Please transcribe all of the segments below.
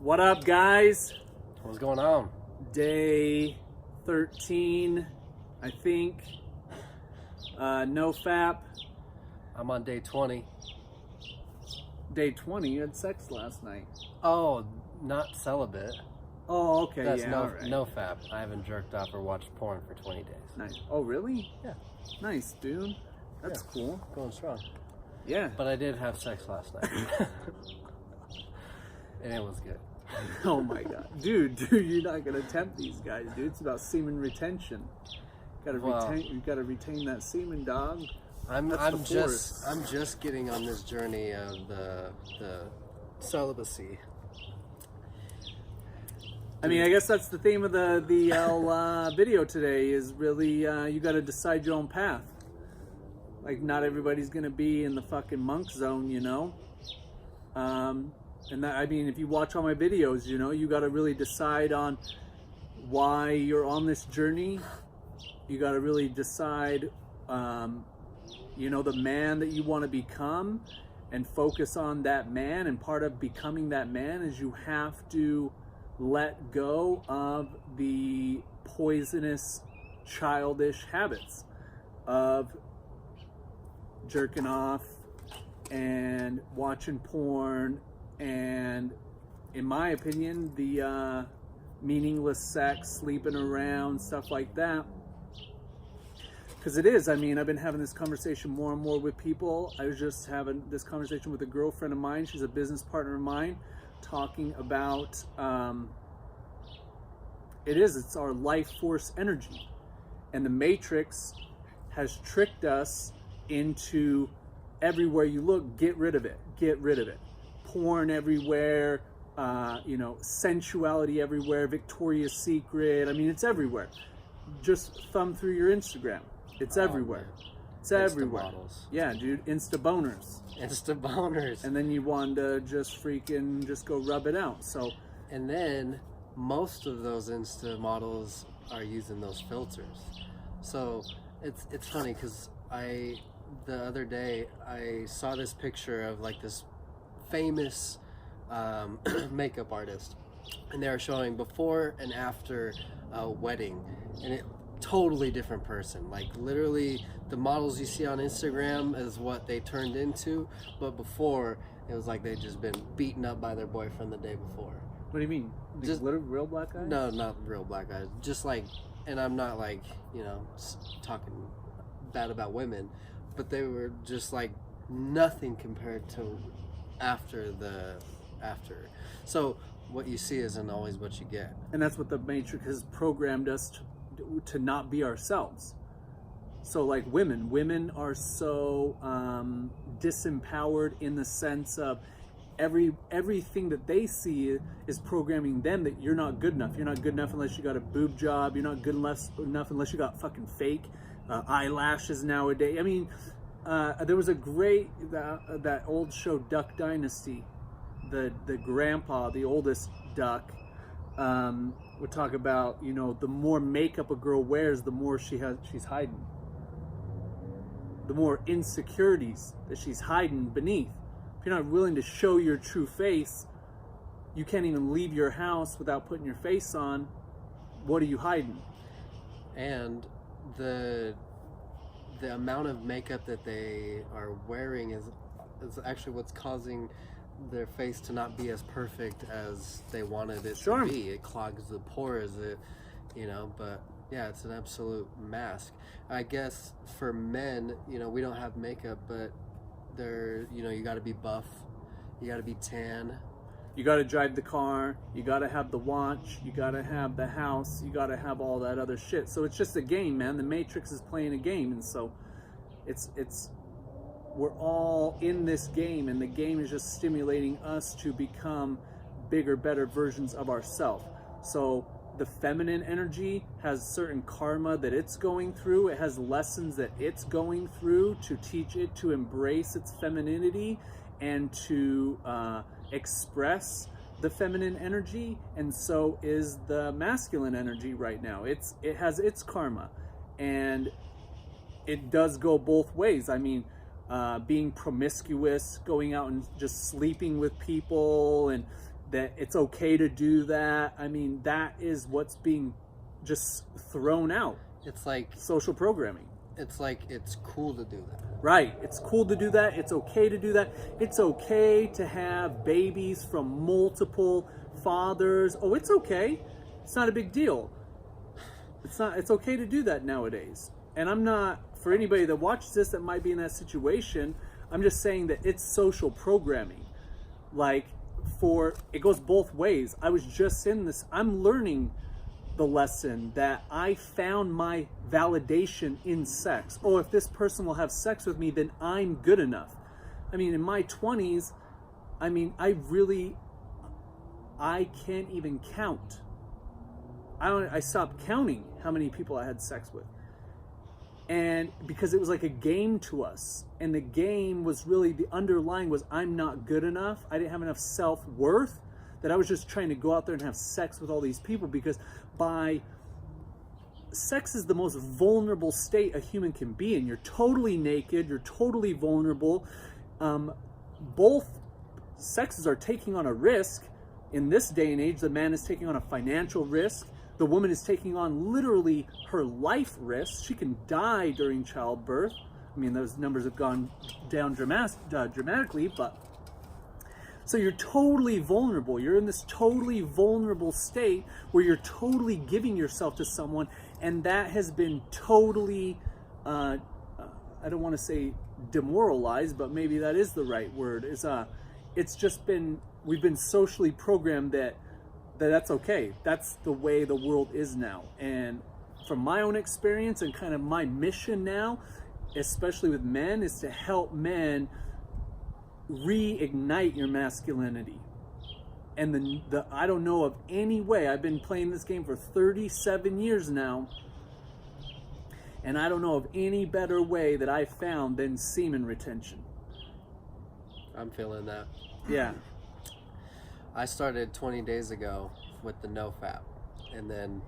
What up, guys? What's going on? Day 13, I think. NoFap. I'm on day 20. Day 20? You had sex last night. Oh, not celibate. Oh, okay. That's yeah, all right. NoFap. I haven't jerked off or watched porn for 20 days. Nice. Oh, really? Yeah. Nice, dude. That's cool. Going strong. Yeah. But I did have sex last night. And it was good. Oh my god. Dude, you're not gonna tempt these guys, dude. It's about semen retention. You gotta retain that semen, dog. I'm just getting on this journey of the celibacy. I mean, I guess that's the theme of the video today is really you got to decide your own path. Like, not everybody's going to be in the fucking monk zone, you know? And that, I mean, if you watch all my videos, you know, you got to really decide on why you're on this journey. You got to really decide, you know, the man that you want to become and focus on that man. And part of becoming that man is you have to let go of the poisonous, childish habits of jerking off and watching porn and, in my opinion, the meaningless sex, sleeping around, stuff like that. Because it is. I mean, I've been having this conversation more and more with people. I was just having this conversation with a girlfriend of mine. She's a business partner of mine, talking about it's our life force energy, and the Matrix has tricked us into everywhere you look, get rid of it, porn everywhere, you know, sensuality everywhere, Victoria's Secret, I mean, it's everywhere. Just thumb through your Instagram, it's everywhere. It's everywhere. Models. Yeah, dude, Insta boners. And then you want to just go rub it out. So, and then most of those Insta models are using those filters. So it's funny because the other day I saw this picture of like this famous makeup artist, and they were showing before and after a wedding, and it totally different person. Like, literally the models you see on Instagram is what they turned into, but before it was like they'd just been beaten up by their boyfriend the day before. What do you mean? Just real black guys? No, not real black guys. Just like, and I'm not like, you know, talking bad about women, but they were just like nothing compared to after. So what you see isn't always what you get. And that's what the Matrix has programmed us to not be ourselves. So like women are so disempowered in the sense of everything that they see is programming them that you're not good enough. You're not good enough unless you got a boob job. You're not good enough unless you got fucking fake eyelashes nowadays. I mean, there was a great that old show Duck Dynasty. The grandpa, the oldest duck, would talk about, you know, the more makeup a girl wears, the more she's hiding. The more insecurities that she's hiding beneath. If you're not willing to show your true face, you can't even leave your house without putting your face on. What are you hiding? And the amount of makeup that they are wearing is actually what's causing their face to not be as perfect as they wanted it to be. It clogs the pores, you know, but yeah, it's an absolute mask. I guess for men, you know, we don't have makeup, but you know, you got to be buff, you got to be tan, you got to drive the car, you got to have the watch, you got to have the house, you got to have all that other shit. So it's just a game, man. The Matrix is playing a game, and so we're all in this game, and the game is just stimulating us to become bigger, better versions of ourselves. So the feminine energy has certain karma that it's going through. It has lessons that it's going through to teach it to embrace its femininity and to express the feminine energy. And so is the masculine energy right now. It has its karma, and it does go both ways. I mean, being promiscuous, going out and just sleeping with people and that it's okay to do that. I mean, that is what's being just thrown out. It's like social programming. It's cool to do that. Right. It's cool to do that. It's okay to do that. It's okay to have babies from multiple fathers. Oh, it's okay. It's not a big deal. It's okay to do that nowadays. And I'm not, for anybody that watches this that might be in that situation, I'm just saying that it's social programming. Like, it goes both ways. I was just in this, I'm learning the lesson that I found my validation in sex. Oh, if this person will have sex with me, then I'm good enough. I mean, in my 20s, I mean, I can't even count. I stopped counting how many people I had sex with. And because it was like a game to us. And the game was really, the underlying was, I'm not good enough. I didn't have enough self-worth, that I was just trying to go out there and have sex with all these people, because sex is the most vulnerable state a human can be in. You're totally naked, you're totally vulnerable. Both sexes are taking on a risk. In this day and age, the man is taking on a financial risk. The woman is taking on literally her life risk. She can die during childbirth. I mean, those numbers have gone down dramatically, but so you're totally vulnerable. You're in this totally vulnerable state where you're totally giving yourself to someone, and that has been totally, I don't want to say demoralized, but maybe that is the right word. It's just been, we've been socially programmed that's okay. That's the way the world is now. And from my own experience and kind of my mission now, especially with men, is to help men reignite your masculinity. And I don't know of any way. I've been playing this game for 37 years now, and I don't know of any better way that I've found than semen retention. I'm feeling that. Yeah. I started 20 days ago with the NoFap, and then,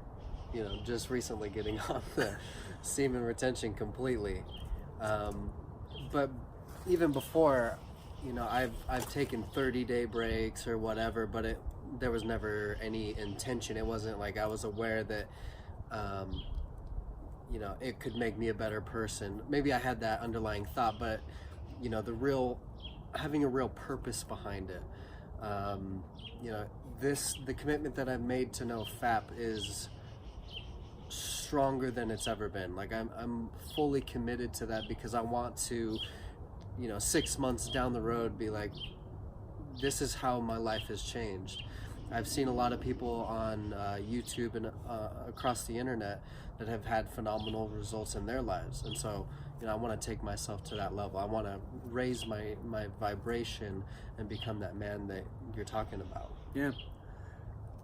just recently getting off the semen retention completely. But even before, I've taken 30-day breaks or whatever, but there was never any intention. It wasn't like I was aware that, it could make me a better person. Maybe I had that underlying thought, but, having a real purpose behind it. The commitment that I've made to NoFap is stronger than it's ever been. Like, I'm fully committed to that, because I want to, 6 months down the road, be like, this is how my life has changed. I've seen a lot of people on YouTube and across the internet that have had phenomenal results in their lives, and so I want to take myself to that level. I want to raise my vibration and become that man that you're talking about. Yeah.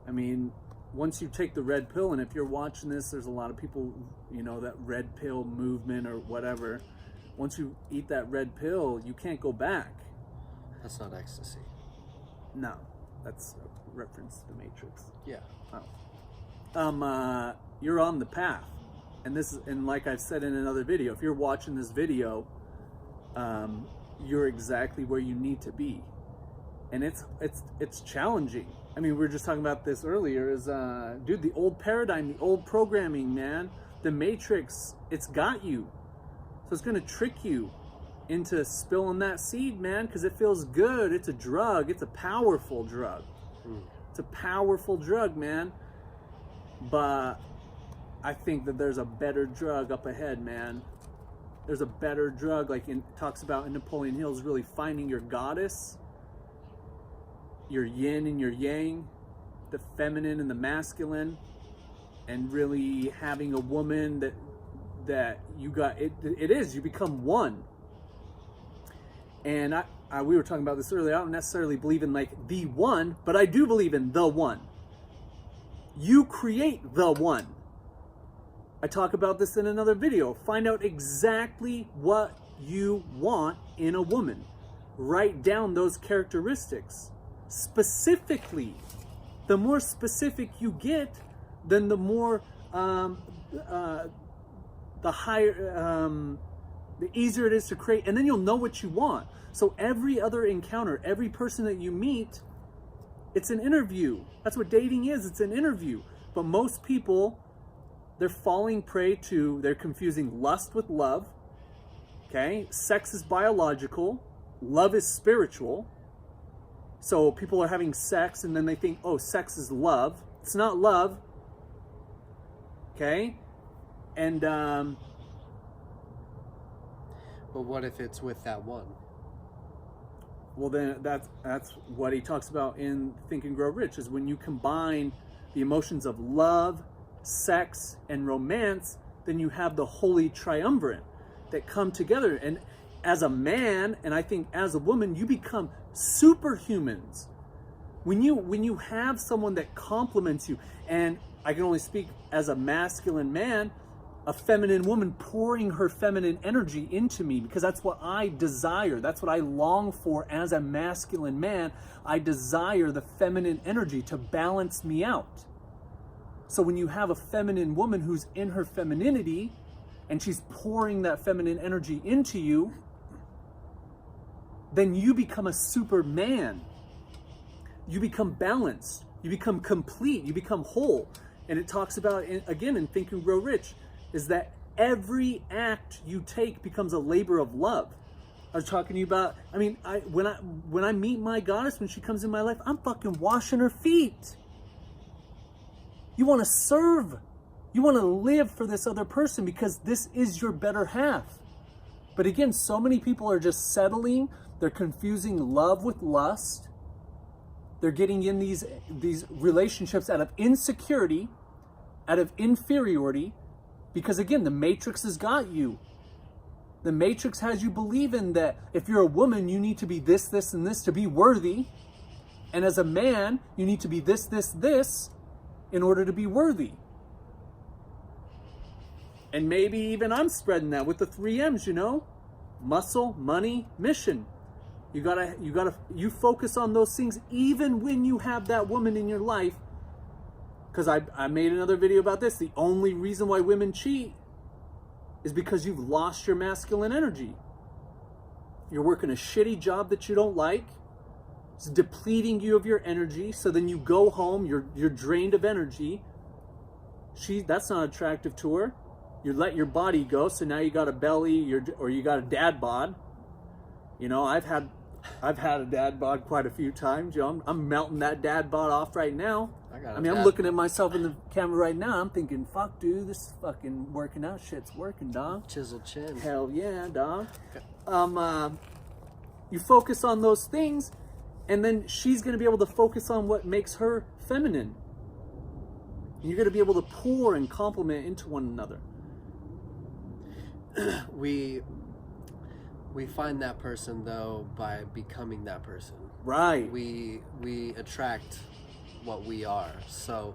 I mean, once you take the red pill, and if you're watching this, there's a lot of people, that red pill movement or whatever. Once you eat that red pill, you can't go back. That's not ecstasy. No, that's a reference to the Matrix. Yeah. Oh. You're on the path. And like I've said in another video, if you're watching this video, you're exactly where you need to be. And it's challenging. I mean, we were just talking about this earlier, dude, the old paradigm, the old programming, man, the Matrix, it's got you. So it's going to trick you into spilling that seed, man, because it feels good. It's a drug. It's a powerful drug. It's a powerful drug, man. But I think that there's a better drug up ahead, man. There's a better drug, like it talks about in Napoleon Hill, is really finding your goddess, your yin and your yang, the feminine and the masculine, and really having a woman that you got, it is, you become one. And we were talking about this earlier. I don't necessarily believe in like the one, but I do believe in the one. You create the one. I talk about this in another video. Find out exactly what you want in a woman. Write down those characteristics. Specifically. The more specific you get, then the more, the higher, the easier it is to create. And then you'll know what you want. So every other encounter, every person that you meet It's an interview. That's what dating is. It's an interview. But most people, they're falling prey to, they're confusing lust with love. Okay? Sex is biological. Love is spiritual. So people are having sex and then they think, oh, sex is love. It's not love. Okay? And, But what if it's with that one? well, then that's what he talks about in Think and Grow Rich, is when you combine the emotions of love, sex, and romance, then you have the holy triumvirate that come together. And as a man, and I think as a woman, you become superhumans. When you have someone that compliments you, and I can only speak as a masculine man, a feminine woman pouring her feminine energy into me, because that's what I desire. That's what I long for as a masculine man. I desire the feminine energy to balance me out. So when you have a feminine woman who's in her femininity and she's pouring that feminine energy into you, then you become a superman. You become balanced. You become complete. You become whole. And it talks about, again, in Think and Grow Rich, is that every act you take becomes a labor of love. I was talking to you about, I mean, when I meet my goddess, when she comes in my life, I'm fucking washing her feet. You want to serve. You want to live for this other person because this is your better half. But again, so many people are just settling. They're confusing love with lust. They're getting in these relationships out of insecurity, out of inferiority, because again, the Matrix has got you. The Matrix has you believing that if you're a woman, you need to be this, this, and this to be worthy. And as a man, you need to be this, this, this in order to be worthy. And maybe even I'm spreading that with the 3 M's, you know? Muscle, money, mission. You focus on those things even when you have that woman in your life. Because I made another video about this. The only reason why women cheat is because you've lost your masculine energy. You're working a shitty job that you don't like. It's depleting you of your energy. So then you go home, you're drained of energy. That's not attractive to her. You let your body go, so now you got a belly, or you got a dad bod. You know, I've had a dad bod quite a few times. You know, I'm melting that dad bod off right now. I'm looking at myself in the camera right now. I'm thinking, fuck, dude, this fucking working out shit's working, dog. Chiseled chin. Hell yeah, dog. You focus on those things, and then she's going to be able to focus on what makes her feminine. And you're going to be able to pour and compliment into one another. We find that person though by becoming that person. Right. We attract what we are. So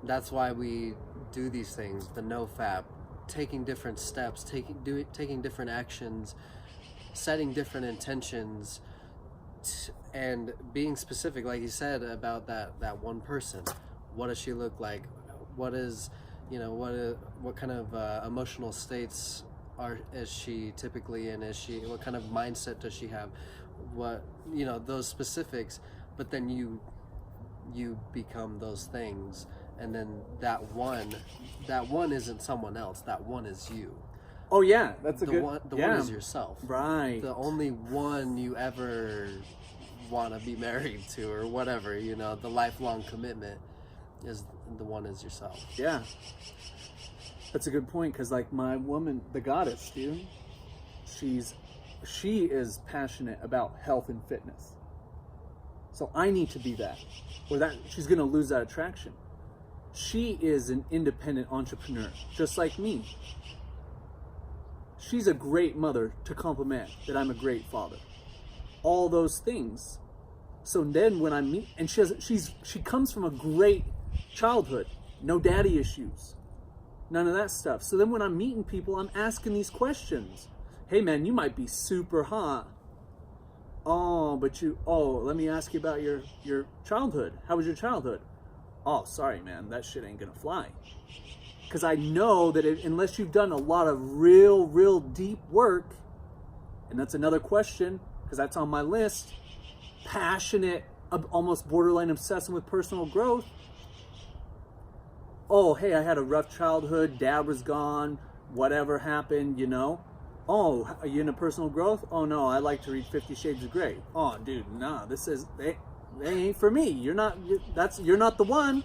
that's why we do these things. The NoFap, taking different steps, taking different actions, setting different intentions, and being specific, like you said about that one person. What does she look like? What is, what kind of emotional states is she typically in? What kind of mindset does she have? What, those specifics. But then you become those things, and then that one isn't someone else. That one is you. Oh yeah, that's the one is yourself. Right. The only one you ever want to be married to, or whatever, the lifelong commitment is the one is yourself. Yeah. That's a good point, because like my woman, the goddess, dude, she is passionate about health and fitness. So I need to be that, or that she's going to lose that attraction. She is an independent entrepreneur, just like me. She's a great mother to compliment that I'm a great father. All those things. So then when I meet, and she comes from a great childhood, no daddy issues, none of that stuff. So then when I'm meeting people, I'm asking these questions. Hey man, you might be super hot. Let me ask you about your childhood. How was your childhood? Oh, sorry man, that shit ain't gonna fly. Because I know that unless you've done a lot of real deep work, and that's another question, because that's on my list, passionate almost borderline obsessing with personal growth. Oh, hey, I had a rough childhood, dad was gone, whatever happened, you know. Oh, are you into personal growth? Oh no, I like to read 50 Shades of Grey. Oh, dude, nah, they ain't for me. You're not the one.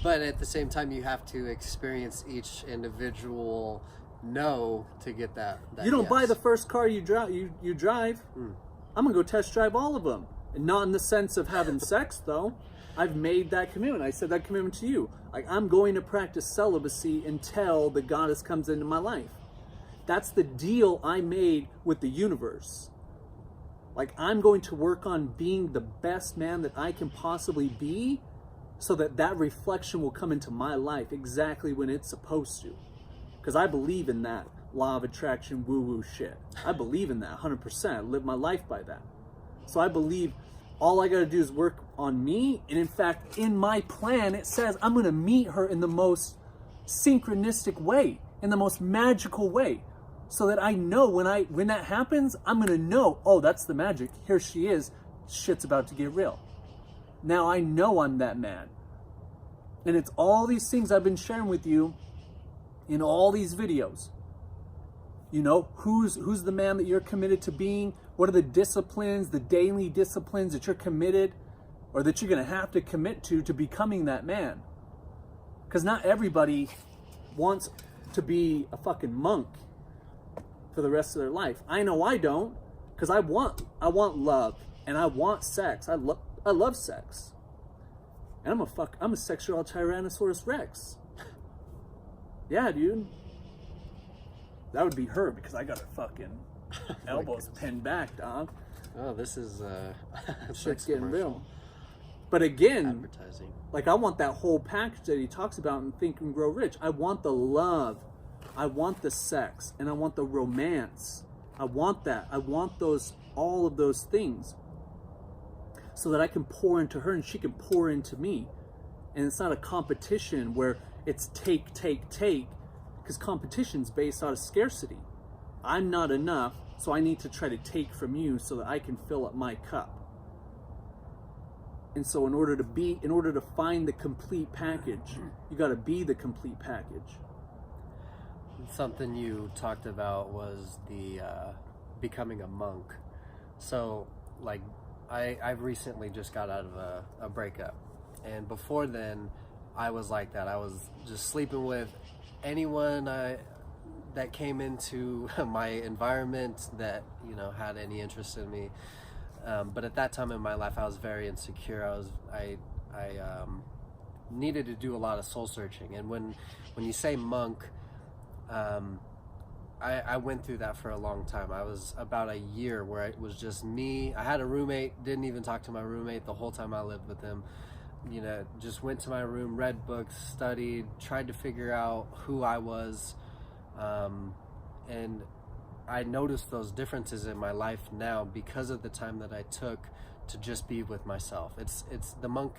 But at the same time, you have to experience each individual no to get that You don't yes. buy the first car you drive. I'm gonna go test drive all of them, and not in the sense of having sex though. I've made that commitment. I said that commitment to you. Like, I'm going to practice celibacy until the goddess comes into my life. That's the deal I made with the universe. Like, I'm going to work on being the best man that I can possibly be, so that reflection will come into my life exactly when it's supposed to. Because I believe in that law of attraction woo-woo shit. I believe in that 100%. I live my life by that. So I believe all I got to do is work on me. And in fact, in my plan, it says I'm going to meet her in the most synchronistic way, in the most magical way. So that I know when that happens, I'm going to know, oh, that's the magic. Here she is. Shit's about to get real. Now I know I'm that man. And it's all these things I've been sharing with you in all these videos. You know, who's the man that you're committed to being? What are the disciplines, the daily disciplines that you're committed or that you're going to have to commit to becoming that man? Because not everybody wants to be a fucking monk for the rest of their life. I know I don't, because I want love and I want sex. I love sex. And I'm a sexual Tyrannosaurus Rex. Yeah, dude. That would be her, because I got her fucking elbows pinned back, dog. Oh, this is shit's getting real. But again, advertising. Like, I want that whole package that he talks about in Think and Grow Rich. I want the love, I want the sex, and I want the romance. I want that. I want all of those things, so that I can pour into her and she can pour into me. And it's not a competition where it's take, because competition's based out of scarcity. I'm not enough, so I need to try to take from you so that I can fill up my cup. And so in order to find the complete package, you got to be the complete package. Something you talked about was the becoming a monk. So, like, I've recently just got out of a breakup, and before then I was like that. I was just sleeping with anyone that came into my environment that, you know, had any interest in me. But at that time in my life, I was very insecure. I needed to do a lot of soul searching. And when you say monk, I went through that for a long time. I was about a year where it was just me. I had a roommate, didn't even talk to my roommate the whole time I lived with him. You know, just went to my room, read books, studied, tried to figure out who I was. And I noticed those differences in my life now because of the time that I took to just be with myself. It's the monk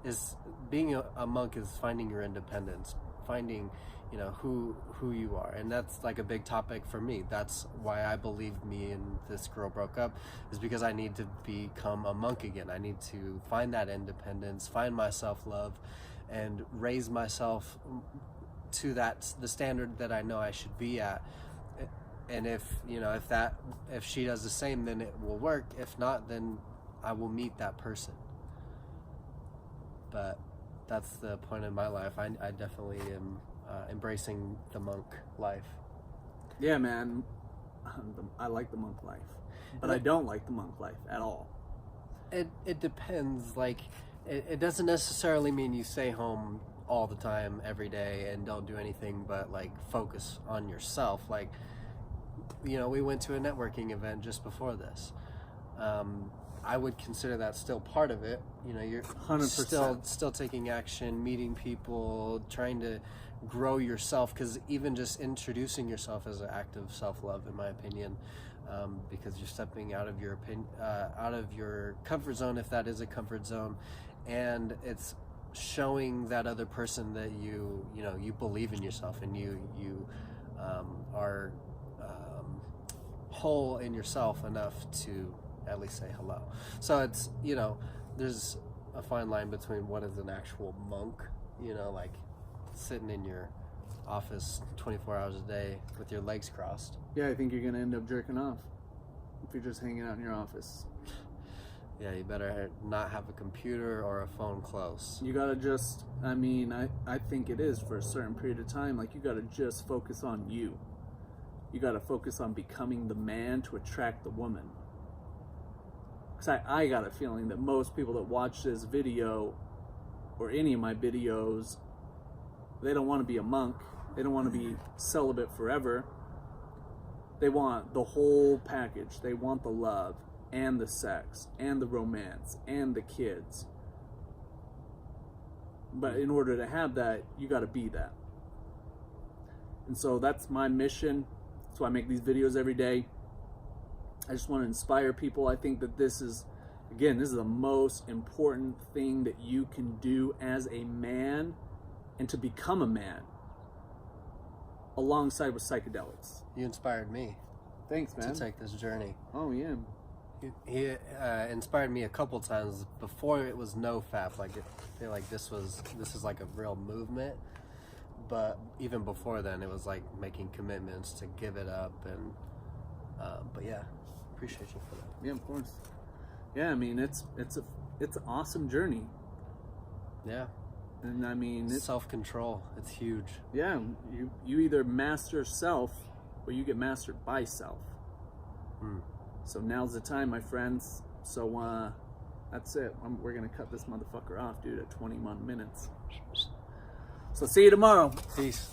is being a monk is finding your independence, finding, you know, who you are. And that's like a big topic for me. That's why I believe me and this girl broke up, is because I need to become a monk again. I need to find that independence, find my self-love, and raise myself to the standard that I know I should be at. And if she does the same, then it will work. If not, then I will meet that person. But that's the point in my life. I definitely am embracing the monk life. Yeah, man. I like the monk life, but I don't like the monk life at all. It depends. Like, it doesn't necessarily mean you stay home all the time every day and don't do anything but like focus on yourself. Like, you know, we went to a networking event just before this. I would consider that still part of it. You know, you're 100%. still taking action, meeting people, trying to grow yourself, because even just introducing yourself is an act of self-love, in my opinion, because you're stepping out of your out of your comfort zone, if that is a comfort zone, and it's showing that other person that you believe in yourself, and you are whole in yourself enough to at least say hello. So it's, you know, there's a fine line between what is an actual monk, like sitting in your office 24 hours a day with your legs crossed. Yeah, I think you're gonna end up jerking off if you're just hanging out in your office. Yeah, you better not have a computer or a phone close. You gotta just, I think it is for a certain period of time, like you gotta just focus on you. You gotta focus on becoming the man to attract the woman. Because I got a feeling that most people that watch this video, or any of my videos, they don't want to be a monk. They don't want to be celibate forever. They want the whole package. They want the love, and the sex, and the romance, and the kids. But in order to have that, you got to be that. And so that's my mission. That's why I make these videos every day. I just want to inspire people. I think that this is the most important thing that you can do as a man and to become a man, alongside with psychedelics. You inspired me. Thanks, man. To take this journey. Oh, yeah. He inspired me a couple times before it was NoFap. Like, I feel like this is like a real movement. But even before then, it was like making commitments to give it up. And but yeah, appreciate you for that. Yeah, of course. Yeah, it's an awesome journey. Yeah. And it's self-control. It's huge. Yeah, you either master self or you get mastered by self. So now's the time, my friends. So that's it. We're gonna cut this motherfucker off, dude, at 21 minutes. So see you tomorrow. Peace.